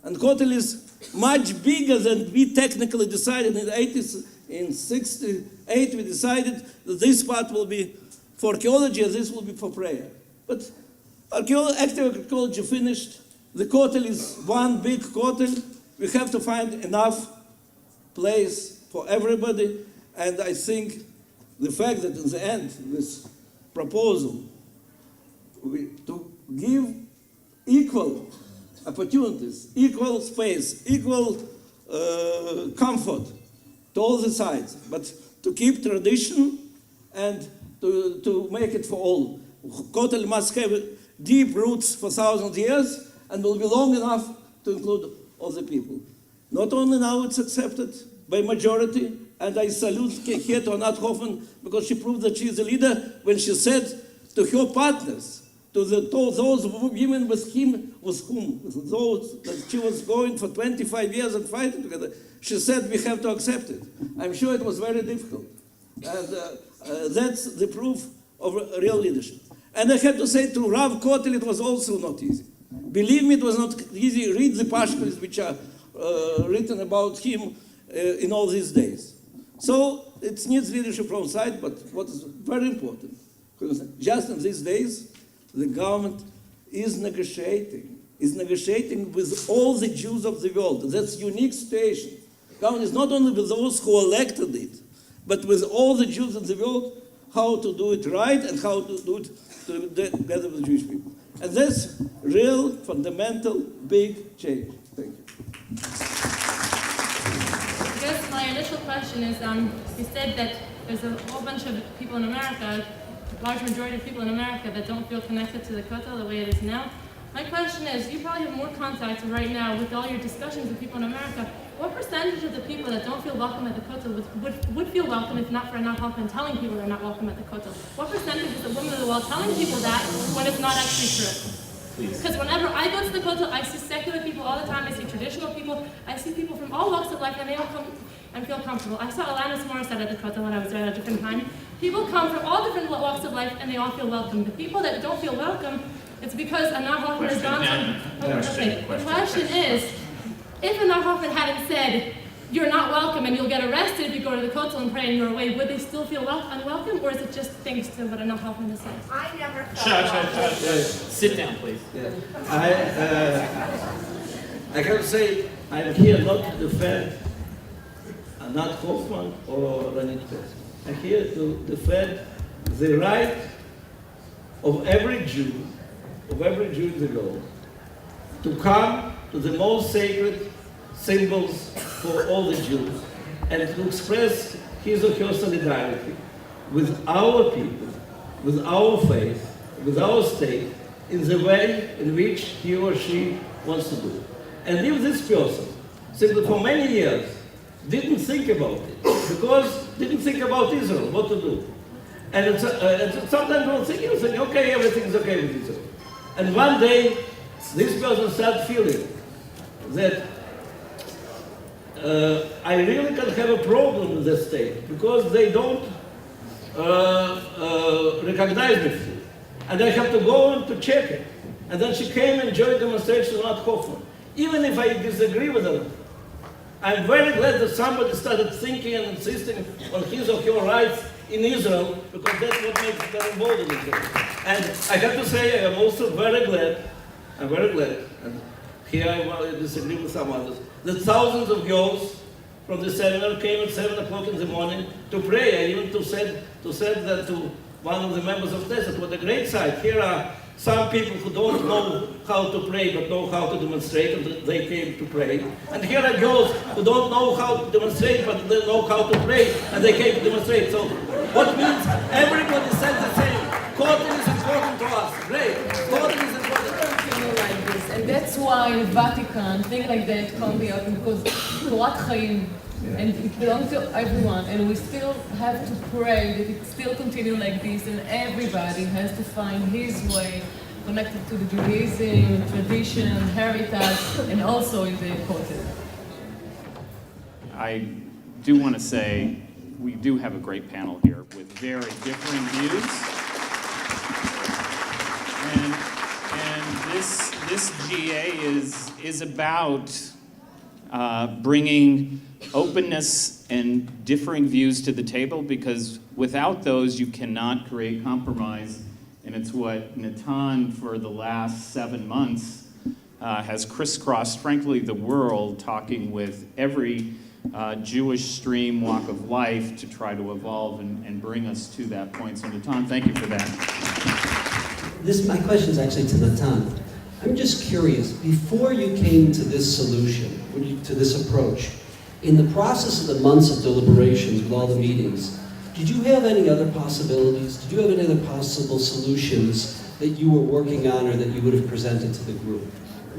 And Kotel is much bigger than we technically decided in the 80s. In 68, we decided that this part will be for archaeology and this will be for prayer. But active archaeology finished. The Kotel is one big Kotel. We have to find enough place for everybody. And I think the fact that in the end, this proposal to give equal opportunities, equal space, equal comfort to all the sides, but to keep tradition and to make it for all. Kotel must have deep roots for 1,000 years and will be long enough to include all the people. Not only now it's accepted by majority, and I salute here to Anat Hoffman because she proved that she is a leader when she said to her partners, to those women with whom those that she was going for 25 years and fighting together, she said we have to accept it. I'm sure it was very difficult. And that's the proof of real leadership. And I have to say to Rav Kotel, it was also not easy. Believe me, it was not easy. Read the pashtuns which are written about him in all these days. So it needs leadership from side, but what is very important, just in these days, the government is negotiating with all the Jews of the world. That's a unique situation. Government is not only with those who elected it, but with all the Jews in the world, how to do it right and how to do it together with the Jewish people. And that's real, fundamental, big change. Thank you. I guess my initial question is, you said that there's a whole bunch of people in America, a large majority of people in America that don't feel connected to the Kotel the way it is now. My question is, you probably have more contact right now with all your discussions with people in America. what percentage of the people that don't feel welcome at the Kotel would feel welcome if not for Anat Hoffman telling people they're not welcome at the Kotel? What percentage is the women of the world telling people that when it's not actually true? Because whenever I go to the Kotel, I see secular people all the time, I see traditional people, I see people from all walks of life, and they all come and feel comfortable. I saw Alanis Morissette at the Kotel when I was there at a different time. People come from all different walks of life, and they all feel welcome. The people that don't feel welcome, it's because Anat Hoffman has gone to... The question is, if Anat Hoffman hadn't said, you're not welcome and you'll get arrested if you go to the Kotel and pray and you're away, would they still feel unwelcome, or is it just thanks to what Anat Hoffman has said? I never thought Sit down, please. Yeah. I can say I'm here not to defend Anat Hoffman or Ranit Pes. I'm here to defend the right of every Jew in the world to come to the most sacred symbols for all the Jews and to express his or her solidarity with our people, with our faith, with our state, in the way in which he or she wants to do. And if this person, simply for many years, didn't think about it, because didn't think about Israel, what to do. And sometimes we'll think, okay, everything's okay with Israel. And one day, this person started feeling that I really can have a problem with the state because they don't recognize me. And I have to go on to check it. And then she came and joined demonstration with Anat Hoffman. Even if I disagree with her, I'm very glad that somebody started thinking and insisting on his or her rights in Israel, because that's what makes them involved in Israel. And I have to say, I'm also very glad, and here I disagree with some others, that thousands of girls from the seminar came at 7 o'clock in the morning to pray. I even said that to one of the members of Knesset, what a great sight. Here are some people who don't know how to pray but know how to demonstrate, and they came to pray. And here are girls who don't know how to demonstrate but they know how to pray, and they came to demonstrate. So what means everybody said the same. Kotel is important to us. Great. Kotel is important. Like this. And that's why in Vatican, things like that can't be happen, because Torat Chaim, and it belongs to everyone, and we still have to pray that it still continue like this, and everybody has to find his way connected to the Judaism, tradition, heritage, and also in the Kotel. I do want to say we do have a great panel here with very differing views. And this GA is about bringing openness and differing views to the table, because without those you cannot create compromise. And it's what Natan for the last 7 months has crisscrossed, frankly, the world, talking with every Jewish stream, walk of life to try to evolve and bring us to that point. So Natan, thank you for that. My question is actually to Natan. I'm just curious, before you came to this solution, to this approach, in the process of the months of deliberations with all the meetings, did you have any other possibilities? Did you have any other possible solutions that you were working on or that you would have presented to the group?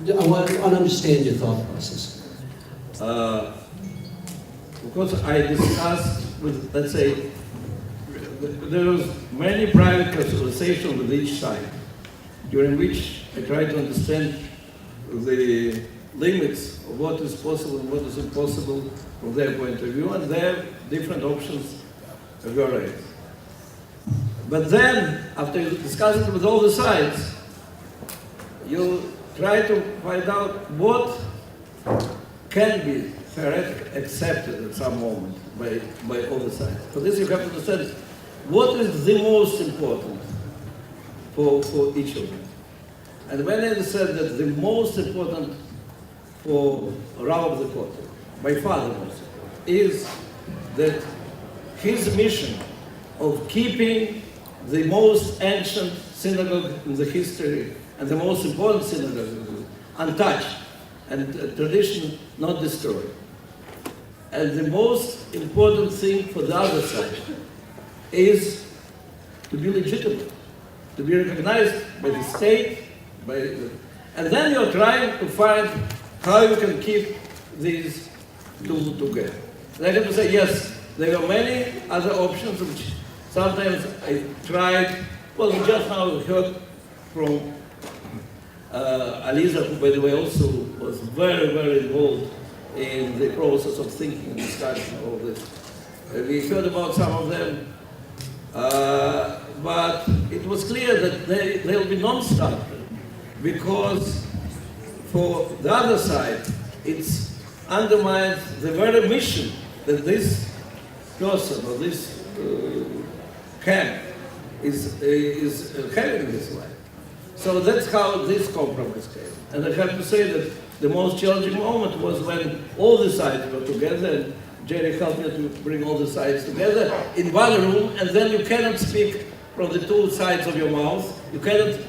I want to understand your thought process. Because I discussed with, let's say, there was many private conversations with each side, during which I tried to understand the limits of what is possible and what is impossible from their point of view, and their different options were raised. But then, after you discuss it with all the sides, you try to find out what can be theoretically accepted at some moment by all the sides. For this you have to understand what is the most important for each of them. And when I said that the most important for Rav of the Kotel, by far the most, is that his mission of keeping the most ancient synagogue in the history and the most important synagogue untouched and tradition not destroyed. And the most important thing for the other side is to be legitimate, to be recognized by the state, and then you're trying to find how you can keep these to get. And I have to say, yes, there were many other options which sometimes I tried. Well, we just now heard from Aliza, who, by the way, also was very, very involved in the process of thinking and discussion of all this. We heard about some of them, but it was clear that they will be non-starter, because for the other side, it undermines the very mission that this person or this camp is having in his life. So that's how this compromise came. And I have to say that the most challenging moment was when all the sides were together, and Jerry helped me to bring all the sides together in one room, and then you cannot speak from the two sides of your mouth. You cannot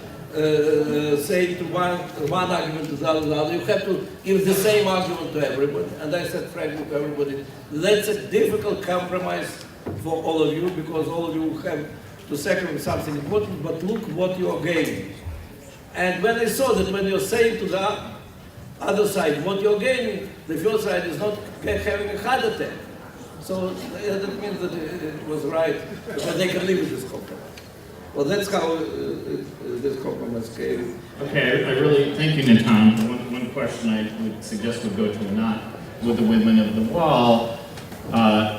say to one argument to the other. You have to give the same argument to everybody. And I said frankly to everybody, that's a difficult compromise for all of you, because all of you have to sacrifice something important, but look what you are gaining. And when I saw that when you're saying to the other side what you're gaining, the first side is not having a heart attack. So that means that it was right, because they can live with this compromise. Well, that's how this compromise came. Okay, I really thank you, Natan. One question I would suggest would go to Anat. Would the women of the wall,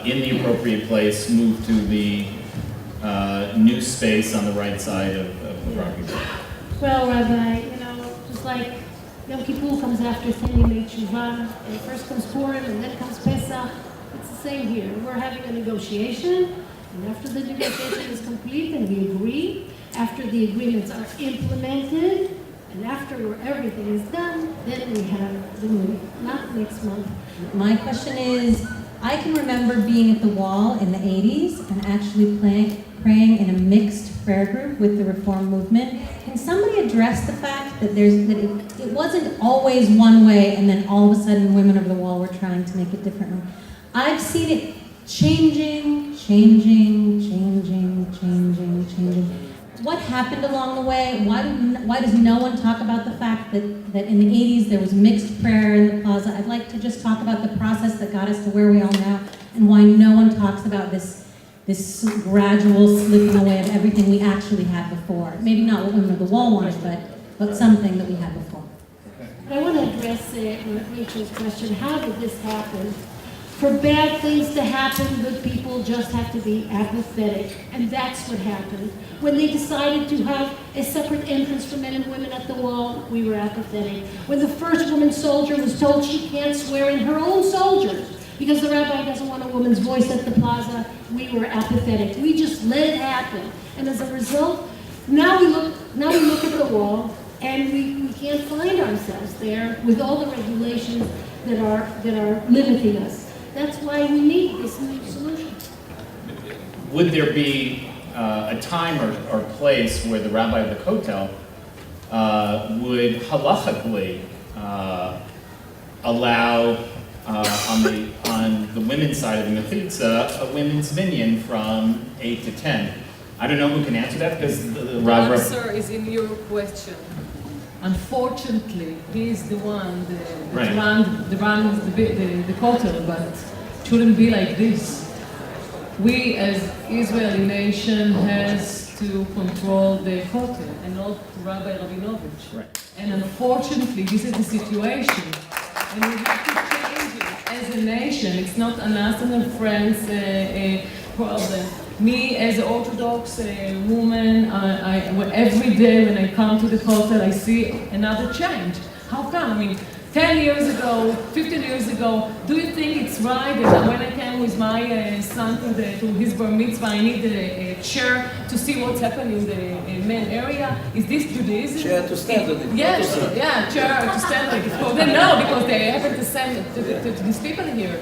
in the appropriate place, move to the new space on the right side of the parking lot? Well, Rabbi, just like Yom Kippur comes after Yemei Tshuva, and first comes Purim, and then comes Pesach. It's the same here. We're having a negotiation, and after the negotiation is complete and we agree, after the agreements are implemented, and after everything is done, then we have the move, not next month. My question is, I can remember being at the wall in the 80s and actually praying in a mixed prayer group with the Reform movement. Can somebody address the fact that it wasn't always one way, and then all of a sudden women of the wall were trying to make it differently? I've seen it changing. What happened along the way? Why does no one talk about the fact that in the 80s there was mixed prayer in the plaza? I'd like to just talk about the process that got us to where we are now, and why no one talks about this gradual slipping away of everything we actually had before. Maybe not what women of the wall wanted, but something that we had before. I want to address Rachel's question. How did this happen? For bad things to happen, good people just have to be apathetic. And that's what happened. When they decided to have a separate entrance for men and women at the wall, we were apathetic. When the first woman soldier was told she can't swear in her own soldiers because the rabbi doesn't want a woman's voice at the plaza, we were apathetic. We just let it happen. And as a result, now we look at the wall, and we can't find ourselves there with all the regulations that are limiting us. That's why we need this new solution. Would there be a time or place where the rabbi of the Kotel would halachically allow on the women's side of the mechitza a women's minyan from 8 to 10? I don't know who can answer that, because the answer is in your question. Unfortunately, he is the one that runs the Kotel, but it shouldn't be like this. We, as Israeli nation, has to control the Kotel and not Rabbi Rabinovich. Right. And unfortunately, this is the situation, and we have to change it as a nation. It's not an us and a friends problem. Me, as an Orthodox woman, every day when I come to the Kotel, I see another change. How come? I mean, 10 years ago, 15 years ago, do you think it's right that when I came with my son to his bar mitzvah, I need a chair to see what's happening in the main area? Is this Judaism? Chair to stand on it. Yes, chair to stand on it. Well, then no, because they happen to send to these people here.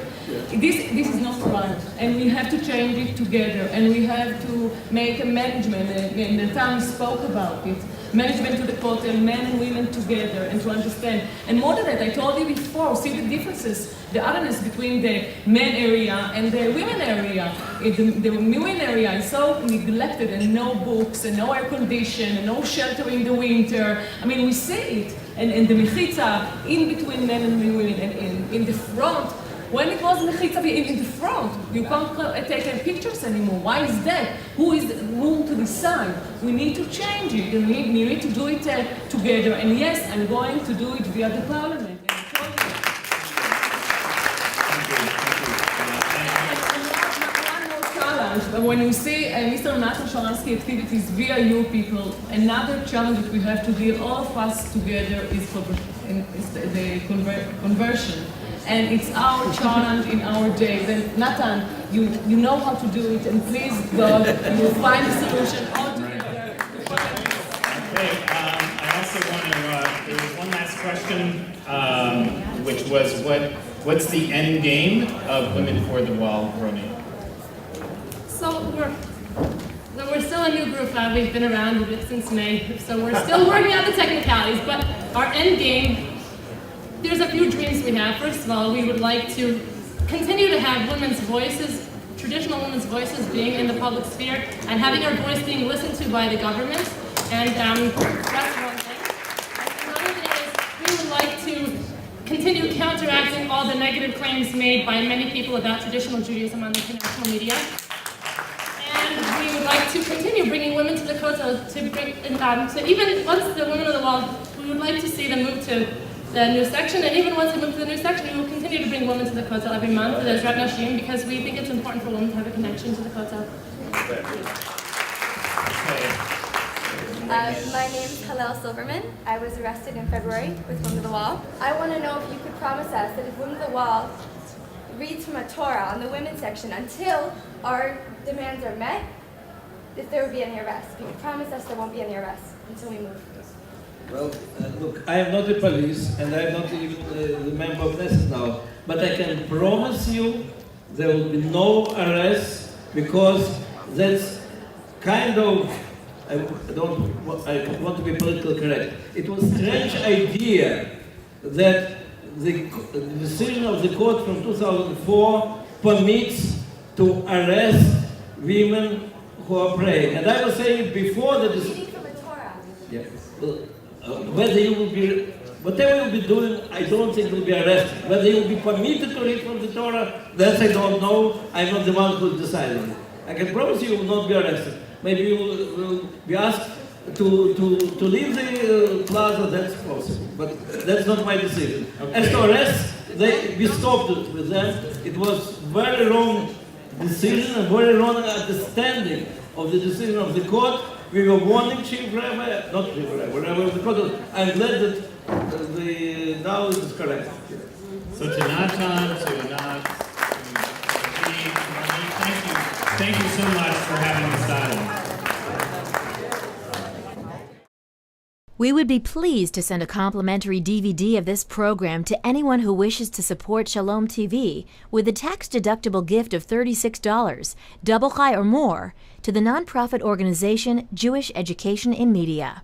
This is not right, and we have to change it together, and we have to make a management, and Natan spoke about it, management to the Kotel, men and women together, and to understand. And more than that, I told you before, see the differences, the otherness between the men area and the women area. The women area is so neglected, and no books, and no air condition, and no shelter in the winter. I mean, we see it. And the mechitza in between men and women, and in the front, When it was Mechitza in the front, you can't take pictures anymore. Why is that? Who to decide? We need to change it, and we need to do it together. And yes, I'm going to do it via the parliament. When we see Mr. Natan Sharansky activities via you people, another challenge that we have to deal, all of us together, is the conversion. And it's our challenge in our day. Then, Natan, you know how to do it, and please, God, you will find a solution all together. Okay, I also want to, there was one last question, which was what's the end game of Women for the Wall, Roni? So we're still a new group. We've been around since May, so we're still working out the technicalities. But our end game, there's a few dreams we have. First of all, we would like to continue to have women's voices, traditional women's voices, being in the public sphere and having our voice being listened to by the government. And that's one thing. Another thing is we would like to continue counteracting all the negative claims made by many people about traditional Judaism on the international media. We would like to continue bringing women to the Kotel, to even once the Women of the Wall, we would like to see them move to the new section, and even once they move to the new section, we will continue to bring women to the Kotel every month as Rav Nashim, because we think it's important for women to have a connection to the Kotel. My name is Hillel Silverman. I was arrested in February with Women of the Wall. I want to know if you could promise us that if Women of the Wall reads from a Torah on the women's section until our demands are met, if there will be any arrests. If you could promise us there won't be any arrests until we move. Well, look, I am not the police, and I am not even the member of Knesset now, but I can promise you there will be no arrests, because that's kind of, I want to be politically correct. It was a strange idea that the decision of the court from 2004 permits to arrest women who are praying. And I was saying before that Reading from the Torah. yeah, well, whether you will be, whatever you'll be doing, I don't think you'll be arrested. Whether you'll be permitted to read from the Torah, that I don't know. I'm not the one who decided it. I can promise you will not be arrested. Maybe you will be asked to leave the plaza, that's possible. But that's not my decision. Okay. As to arrest, we stopped it with them. It was very wrong decision and very wrong understanding of the decision of the court. We were warning Chief Rabbi, not Chief Rabbi, whatever of the court. I'm glad that now it is correct. So to Natan, to Anat, thank you so much for having this dialogue. We would be pleased to send a complimentary DVD of this program to anyone who wishes to support Shalom TV with a tax-deductible gift of $36, double chai or more, to the nonprofit organization Jewish Education in Media.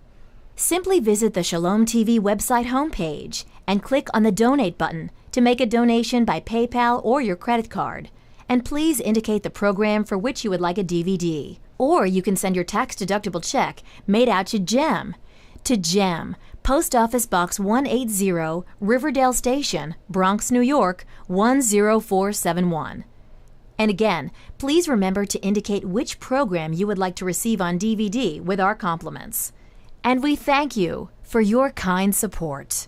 Simply visit the Shalom TV website homepage and click on the Donate button to make a donation by PayPal or your credit card. And please indicate the program for which you would like a DVD. Or you can send your tax-deductible check made out to GEM. To GEM, Post Office Box 180, Riverdale Station, Bronx, New York, 10471. And again, please remember to indicate which program you would like to receive on DVD with our compliments. And we thank you for your kind support.